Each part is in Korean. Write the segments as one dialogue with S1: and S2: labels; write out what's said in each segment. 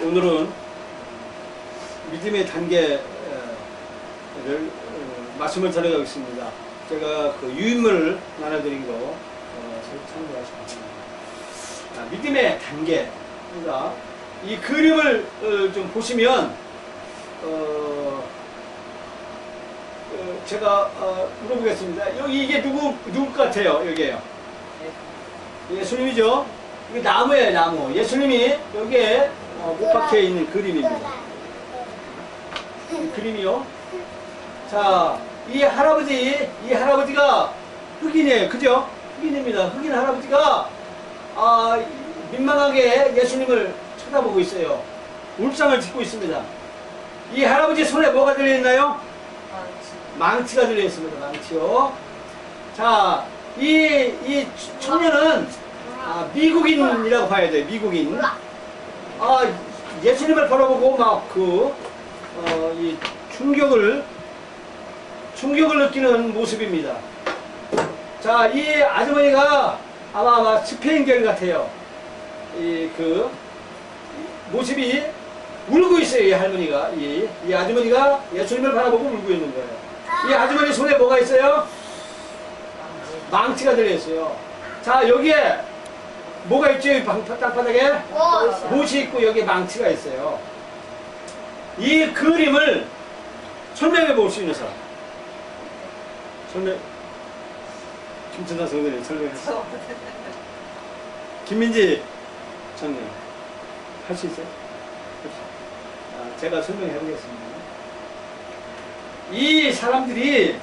S1: 오늘은 믿음의 단계를 말씀을 전해가겠습니다. 제가 그 유인물을 나눠드린 거 참고하시기 바랍니다. 믿음의 단계입니다. 이 그림을 좀 보시면 제가 물어보겠습니다. 여기 이게 누구 것 같아요? 여기에요. 예수님이죠? 이게 나무예요, 나무. 예수님이 여기에 못 박혀 있는 그림입니다. 이 그림이요. 자, 이 할아버지가 흑인이에요. 그죠? 흑인입니다. 흑인 할아버지가 민망하게 예수님을 쳐다보고 있어요. 울상을 짓고 있습니다. 이 할아버지 손에 뭐가 들려있나요? 망치가 들려있습니다. 망치요. 자, 이 청년은 미국인이라고 봐야 돼요. 미국인. 예수님을 바라보고 막 이 충격을 느끼는 모습입니다. 자, 이 아주머니가 아마 스페인계 같아요. 이 모습이 울고 있어요. 이 할머니가. 이 아주머니가 예수님을 바라보고 울고 있는 거예요. 이 아주머니 손에 뭐가 있어요? 망치가 들려있어요. 자, 여기에 뭐가 있죠? 이 땅바닥에? 못이 있고 여기에 망치가 있어요. 이 그림을 설명해 볼 수 있는 사람. 김천자 성도님 설명했어요. 김민지 장님 할 수 있어요? 제가 설명해 보겠습니다. 이 사람들이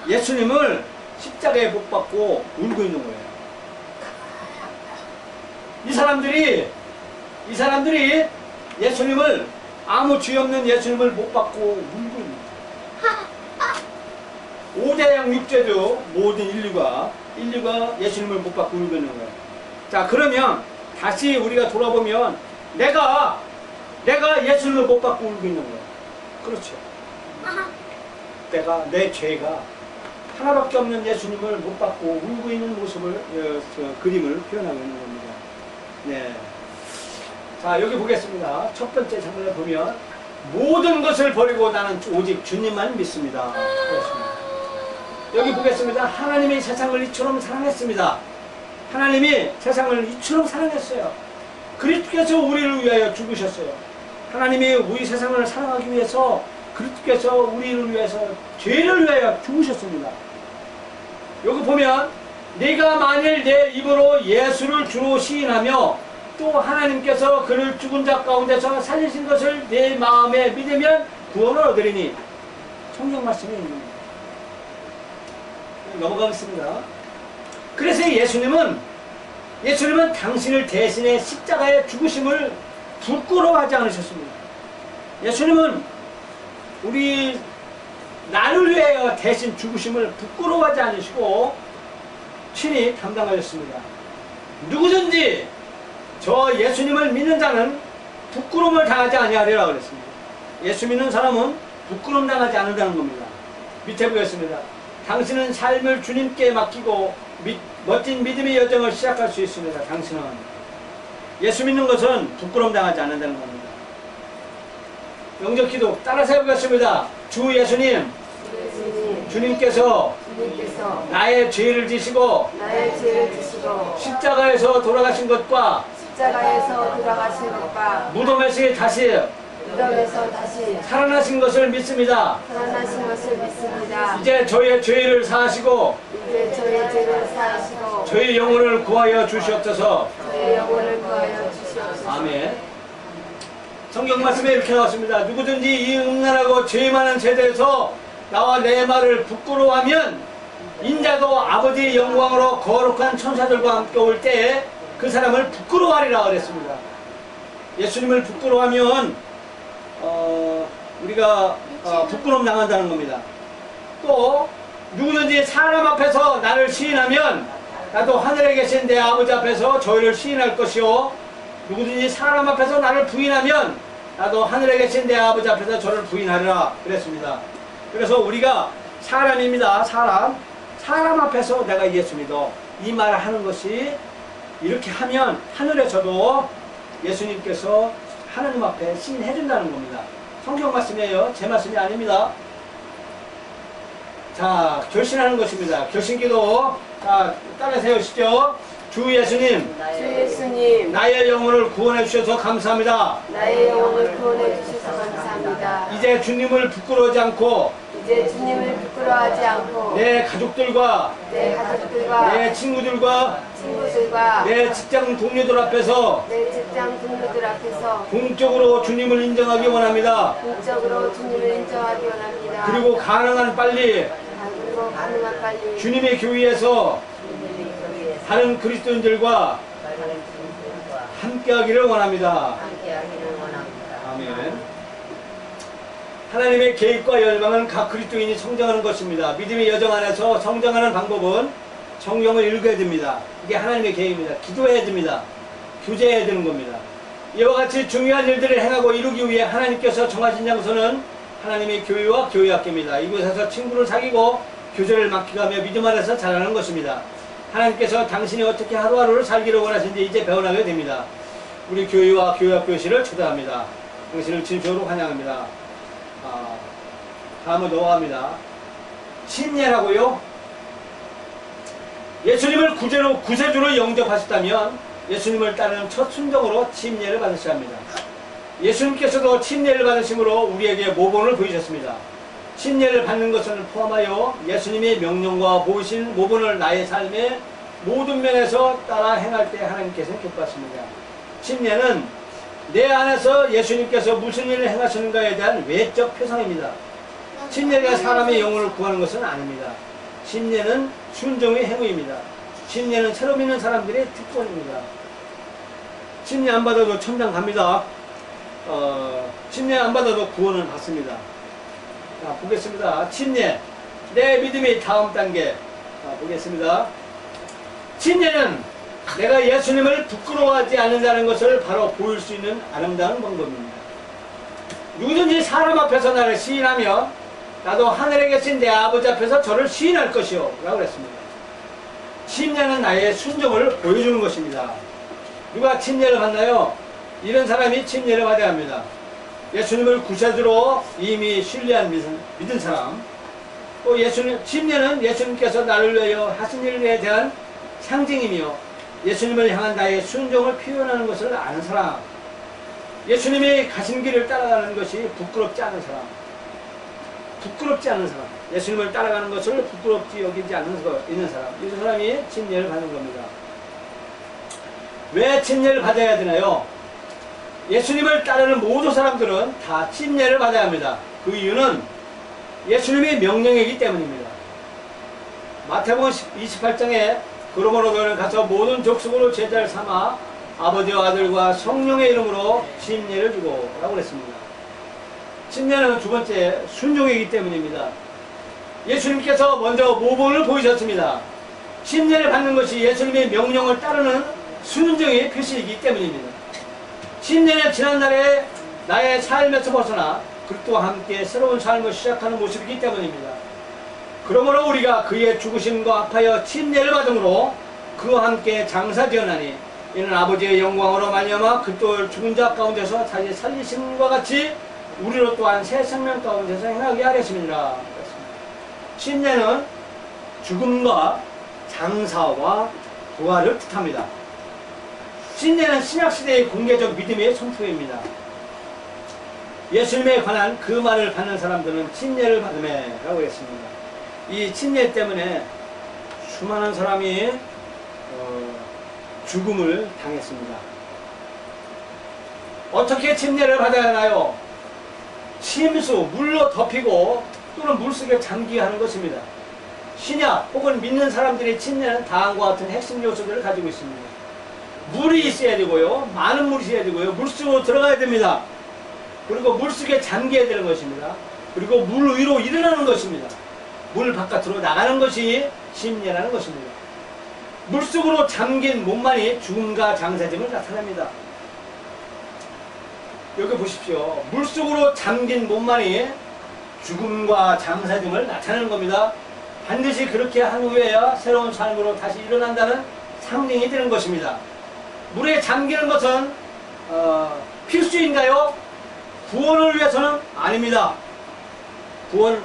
S1: 예수님을 십자가에 못 박고 울고 있는 거예요. 이 사람들이 예수님을 아무 죄 없는 예수님을 못 박고 울고 있는 거예요. 5대양 6죄죠. 모든 인류가 예수님을 못 박고 울고 있는 거예요. 자, 그러면 다시 우리가 돌아보면 내가 예수님을 못 박고 울고 있는 거예요. 그렇죠. 내 죄가 하나밖에 없는 예수님을 못 받고 울고 있는 모습을 그림을 표현하고 있는 겁니다. 네. 자, 여기 보겠습니다. 첫 번째 장면을 보면 모든 것을 버리고 나는 오직 주님만 믿습니다. 그렇습니다. 여기 보겠습니다. 하나님이 세상을 이처럼 사랑했습니다. 하나님이 세상을 이처럼 사랑했어요. 그리스도께서 우리를 위하여 죽으셨어요. 하나님이 우리 세상을 사랑하기 위해서 그리스도께서 우리를 위해서 죄를 위하여 죽으셨습니다. 여기 보면 네가 만일 내 입으로 예수를 주로 시인하며 또 하나님께서 그를 죽은 자 가운데서 살리신 것을 내 마음에 믿으면 구원을 얻으리니 성경 말씀이 있습니다. 넘어가겠습니다. 그래서 예수님은 당신을 대신해 십자가에 죽으심을 부끄러워하지 않으셨습니다. 예수님은 나를 위하여 대신 죽으심을 부끄러워하지 않으시고 친히 담당하셨습니다. 누구든지 저 예수님을 믿는 자는 부끄러움을 당하지 아니하리라 그랬습니다. 예수 믿는 사람은 부끄러움 당하지 않는다는 겁니다. 밑에 보겠습니다. 당신은 삶을 주님께 맡기고 멋진 믿음의 여정을 시작할 수 있습니다. 당신은 예수 믿는 것은 부끄러움 당하지 않는다는 겁니다. 영접기도 따라서 해보겠습니다. 주 예수님, 주님께서 나의 죄를 지시고 십자가에서 돌아가신 것과 무덤에서 다시 살아나신 것을 믿습니다. 이제 저의 죄를 사하시고 저의 영혼을 구하여 주시옵소서. 아멘. 성경 말씀에 이렇게 나왔습니다. 누구든지 이 음란하고 죄 많은 세대에서 나와 내 말을 부끄러워하면 인자도 아버지의 영광으로 거룩한 천사들과 함께 올 때에 그 사람을 부끄러워하리라 그랬습니다. 예수님을 부끄러워하면 우리가 부끄러움 당한다는 겁니다. 또 누구든지 사람 앞에서 나를 시인하면 나도 하늘에 계신 내 아버지 앞에서 저희를 시인할 것이요 누구든지 사람 앞에서 나를 부인하면 나도 하늘에 계신 내 아버지 앞에서 저를 부인하리라 그랬습니다. 그래서 우리가 사람입니다. 사람 앞에서 내가 예수 믿어 이 말을 하는 것이 이렇게 하면 하늘에서도 예수님께서 하나님 앞에 시인해준다는 겁니다. 성경 말씀이에요. 제 말씀이 아닙니다. 자, 결신하는 것입니다. 결신기도. 자, 따라 세우시죠. 주 예수님, 나의 영혼을 구원해 주셔서 감사합니다.
S2: 나의 영혼을 구원해 주셔서 감사합니다.
S1: 이제 주님을 부끄러워하지 않고
S2: 이제 주님을 부끄러워하지 않고
S1: 내 가족들과
S2: 내 가족들과
S1: 내 친구들과
S2: 친구들과
S1: 내 직장 동료들 앞에서
S2: 내 직장 동료들 앞에서
S1: 공적으로 주님을 인정하기 원합니다.
S2: 공적으로 주님을 인정하기 원합니다.
S1: 그리고 가능한 빨리
S2: 그리고 가능한 빨리
S1: 주님의 교회에서 다른 그리스도인들과 함께하기를 원합니다. 아멘. 하나님의 계획과 열망은 각 그리스도인이 성장하는 것입니다. 믿음의 여정 안에서 성장하는 방법은 성경을 읽어야 됩니다. 이게 하나님의 계획입니다. 기도해야 됩니다. 교제해야 되는 겁니다. 이와 같이 중요한 일들을 행하고 이루기 위해 하나님께서 정하신 장소는 하나님의 교회와 교회학교입니다. 이곳에서 친구를 사귀고 교제를 맡겨가며 믿음 안에서 자라는 것입니다. 하나님께서 당신이 어떻게 하루하루를 살기를 원하시는지 이제 배워나게 됩니다. 우리 교회와 교회학교실을 초대합니다. 당신을 진심으로 환영합니다. 다음은 넘어갑니다. 침례라고요? 예수님을 구세주로 영접하셨다면 예수님을 따르는 첫 순종으로 침례를 받으셔야 합니다. 예수님께서도 침례를 받으심으로 우리에게 모본을 보이셨습니다. 침례를 받는 것을 포함하여 예수님의 명령과 보이신 모본을 나의 삶의 모든 면에서 따라 행할 때 하나님께서는 기뻐하십니다. 침례는 내 안에서 예수님께서 무슨 일을 행하시는가에 대한 외적 표상입니다. 침례가 사람의 영혼을 구하는 것은 아닙니다. 침례는 순종의 행위입니다. 침례는 새로 믿는 사람들의 특권입니다. 침례 안 받아도 천당 갑니다. 침례 안 받아도 구원을 받습니다. 자, 보겠습니다. 침례, 내 믿음의 다음 단계. 자, 보겠습니다. 침례는 내가 예수님을 부끄러워하지 않는다는 것을 바로 보일 수 있는 아름다운 방법입니다. 누구든지 사람 앞에서 나를 시인하며 나도 하늘에 계신 내 아버지 앞에서 저를 시인할 것이요 라고 그랬습니다. 침례는 나의 순종을 보여주는 것입니다. 누가 침례를 받나요? 이런 사람이 침례를 받아야 합니다. 예수님을 구세주로 이미 신뢰한 믿은 사람. 또 침례는 예수님께서 나를 위하여 하신 일에 대한 상징이며 예수님을 향한 나의 순종을 표현하는 것을 아는 사람. 예수님이 가신 길을 따라가는 것이 부끄럽지 않은 사람. 부끄럽지 않은 사람. 예수님을 따라가는 것을 부끄럽지 여기지 않는 사람. 이 사람이 침례를 받는 겁니다. 왜 침례를 받아야 되나요? 예수님을 따르는 모든 사람들은 다 침례를 받아야 합니다. 그 이유는 예수님의 명령이기 때문입니다. 마태복음 28장에 그러므로 너희는 가서 모든 족속으로 제자를 삼아 아버지와 아들과 성령의 이름으로 침례를 주고 라고 그랬습니다. 침례는 두 번째 순종이기 때문입니다. 예수님께서 먼저 모본을 보이셨습니다. 침례를 받는 것이 예수님의 명령을 따르는 순종의 표시이기 때문입니다. 침례는 지난날에 나의 삶에서 벗어나 그리스도와 함께 새로운 삶을 시작하는 모습이기 때문입니다. 그러므로 우리가 그의 죽으심과 합하여 침례를 받음으로 그와 함께 장사되었나니 이는 아버지의 영광으로 말미암아 그리스도를 죽은 자 가운데서 다시 살리심과 같이 우리로 또한 새 생명 가운데서 행하게 하려심이니라. 침례는 죽음과 장사와 부활을 뜻합니다. 침례는 신약시대의 공개적 믿음의 선포입니다. 예수님에 관한 그 말을 받는 사람들은 침례를 받으매 라고 했습니다. 이 침례 때문에 수많은 사람이 죽음을 당했습니다. 어떻게 침례를 받아야 하나요? 침수, 물로 덮이고 또는 물속에 잠기게 하는 것입니다. 신약 혹은 믿는 사람들의 침례는 다음과 같은 핵심 요소들을 가지고 있습니다. 물이 있어야 되고요. 많은 물이 있어야 되고요. 물속으로 들어가야 됩니다. 그리고 물속에 잠겨야 되는 것입니다. 그리고 물 위로 일어나는 것입니다. 물 바깥으로 나가는 것이 침례라는 것입니다. 물속으로 잠긴 몸만이 죽음과 장사됨을 나타냅니다. 여기 보십시오. 물속으로 잠긴 몸만이 죽음과 장사됨을 나타내는 겁니다. 반드시 그렇게 한 후에야 새로운 삶으로 다시 일어난다는 상징이 되는 것입니다. 물에 잠기는 것은 필수인가요? 구원을 위해서는 아닙니다. 구원,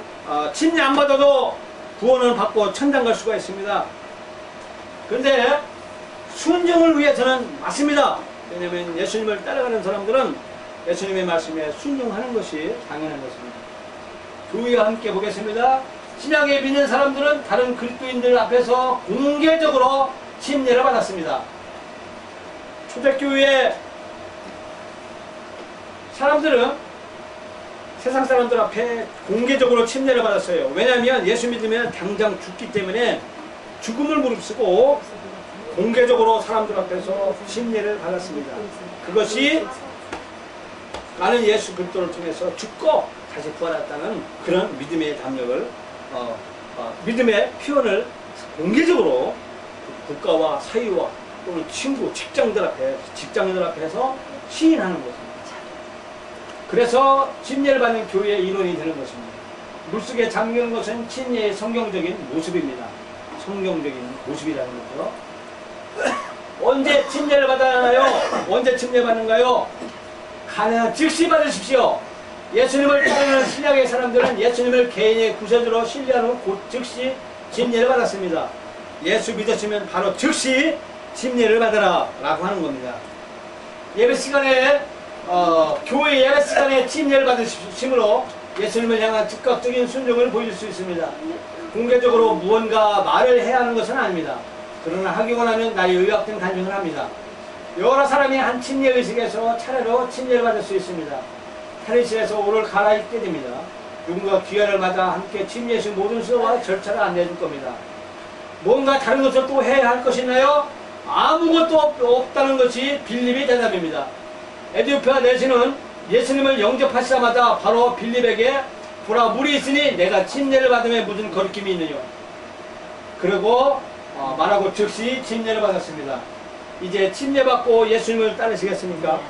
S1: 침례 안 받아도 구원을 받고 천당 갈 수가 있습니다. 그런데 순종을 위해서는 맞습니다. 왜냐하면 예수님을 따라가는 사람들은 예수님의 말씀에 순종하는 것이 당연한 것입니다. 교회와 함께 보겠습니다. 신약에 믿는 사람들은 다른 그리스도인들 앞에서 공개적으로 침례를 받았습니다. 초대교회의 사람들은 세상 사람들 앞에 공개적으로 침례를 받았어요. 왜냐하면 예수 믿으면 당장 죽기 때문에 죽음을 무릅쓰고 공개적으로 사람들 앞에서 침례를 받았습니다. 그것이 나는 예수 그리스도를 통해서 죽고 다시 부활했다는 그런 믿음의 담력을 믿음의 표현을 공개적으로 국가와 사회와 또는 친구, 직장인들 앞에서 시인하는 것입니다. 그래서 침례를 받는 교회의 일원이 되는 것입니다. 물속에 잠기는 것은 침례의 성경적인 모습입니다. 성경적인 모습이라는 거죠. 언제 침례를 받아나요? 언제 침례 받는가요? 가능한 즉시 받으십시오. 예수님을 따르는 신약의 사람들은 예수님을 개인의 구세주로 신뢰하는 후 곧 즉시 침례를 받았습니다. 예수 믿으시면 바로 즉시 침례를 받아라 라고 하는 겁니다. 예배 시간에 교회 예배 시간에 침례를 받으심으로 예수님을 향한 즉각적인 순종을 보일 수 있습니다. 공개적으로 무언가 말을 해야 하는 것은 아닙니다. 그러나 하기만 하면 나의 의학된 간증을 합니다. 여러 사람이 한 침례 의식에서 차례로 침례를 받을 수 있습니다. 탈의실에서 옷을 갈아입게 됩니다. 누군가 귀환을 맞아 함께 침례식 모든 수와 절차를 안내해 줄 겁니다. 뭔가 다른 것을 또 해야 할 것이나요? 아무것도 없다는 것이 빌립의 대답입니다. 에티오피아 내시는 예수님을 영접하시자마자 바로 빌립에게 보라 물이 있으니 내가 침례를 받음에 무슨 거리낌이 있느냐. 그리고 말하고 즉시 침례를 받았습니다. 이제 침례받고 예수님을 따르시겠습니까?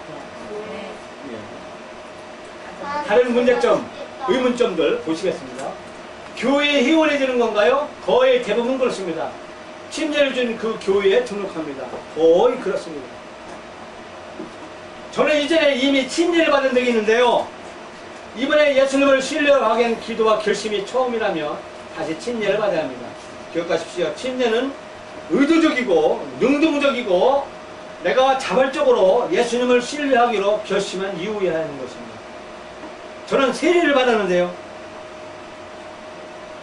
S1: 다른 문제점, 의문점들 보시겠습니다. 교회에 회원이 되는 건가요? 거의 대부분 그렇습니다. 침례를 준 그 교회에 등록합니다. 거의 그렇습니다. 저는 이전에 이미 침례를 받은 적이 있는데요. 이번에 예수님을 신뢰하기 위한 기도와 결심이 처음이라면 다시 침례를 받아야 합니다. 기억하십시오. 침례는 의도적이고 능동적이고 내가 자발적으로 예수님을 신뢰하기로 결심한 이후에 하는 것입니다. 저는 세례를 받았는데요.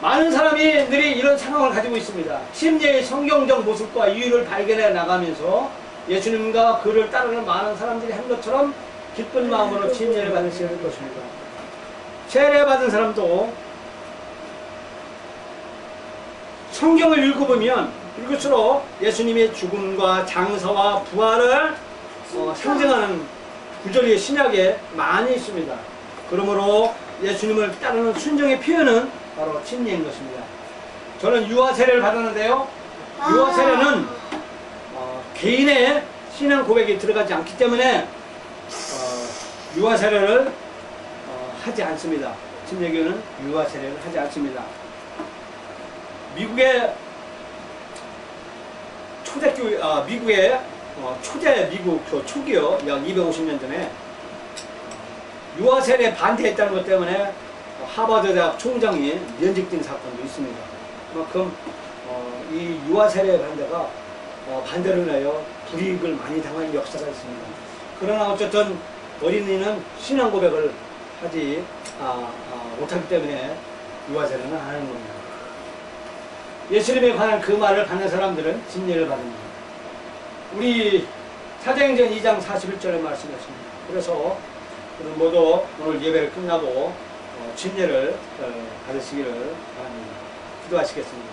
S1: 많은 사람들이 이런 상황을 가지고 있습니다. 침례의 성경적 모습과 이유를 발견해 나가면서 예수님과 그를 따르는 많은 사람들이 한 것처럼 기쁜 마음으로 침례를 받으셔야 할 것입니다. 세례 받은 사람도 성경을 읽어보면 읽을수록 예수님의 죽음과 장사와 부활을 상징하는 구절이 신약에 많이 있습니다. 그러므로 예수님을 따르는 순종의 표현은 바로 침례인 것입니다. 저는 유아 세례를 받았는데요. 유아 세례는 개인의 신앙 고백이 들어가지 않기 때문에 유아 세례를 하지 않습니다. 침례교는 유아 세례를 하지 않습니다. 미국의 초대교회, 미국의 초대 미국 초기요, 약 250년 전에 유아 세례에 반대했다는 것 때문에 하버드 대학 총장이 면직된 사건도 있습니다. 그만큼 이 유아 세례 반대가 반대를 하여 불이익을 많이 당한 역사가 있습니다. 그러나 어쨌든 어린이는 신앙 고백을 하지 못하기 때문에 유아 세례는 안 하는 겁니다. 예수님에 관한 그 말을 받는 사람들은 침례를 받습니다. 우리 사도행전 2장 41절의 말씀이었습니다. 그래서 모두 오늘 예배를 끝나고 침례를 받으시기를 바랍니다. 기도하시겠습니다.